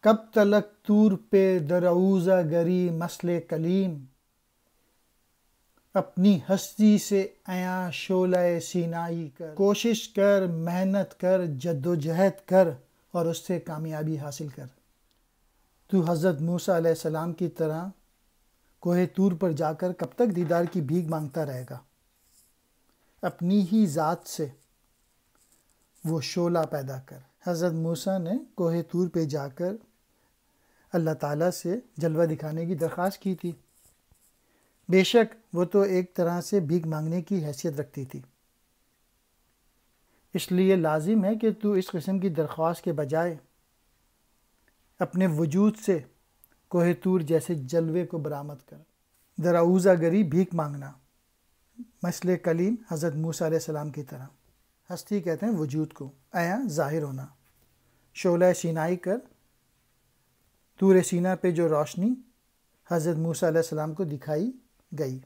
کب تلک طور پہ دروزہ گری مسل-e-کلیم، اپنی ہستی سے ایاں شعلہ سینائی کر، کوشش کر، محنت کر، جد و جہد کر اور اس سے کامیابی حاصل کر۔ تو حضرت موسیٰ علیہ السلام کی طرح کوہ طور پر جا کر کب تک دیدار کی بھیک مانگتا رہے گا؟ اپنی ہی ذات سے وہ شعلہ پیدا کر۔ حضرت موسیٰ نے کوہ طور پہ جا کر اللہ تعالیٰ سے جلوہ دکھانے کی درخواست کی تھی۔ بے شک وہ تو ایک طرح سے بھیک مانگنے کی حیثیت رکھتی تھی، اس لیے لازم ہے کہ تو اس قسم کی درخواست کے بجائے اپنے وجود سے کوہ طور جیسے جلوے کو برآمد کر۔ دروزہ گری بھیک مانگنا، مثل کلیم حضرت موسیٰ علیہ السلام کی طرح۔ ہستی کہتے ہیں وجود کو، ایاں ظاہر ہونا۔ شعلہ سینائی کر، طور سینا پہ جو روشنی حضرت موسیٰ علیہ السلام کو دکھائی گئی۔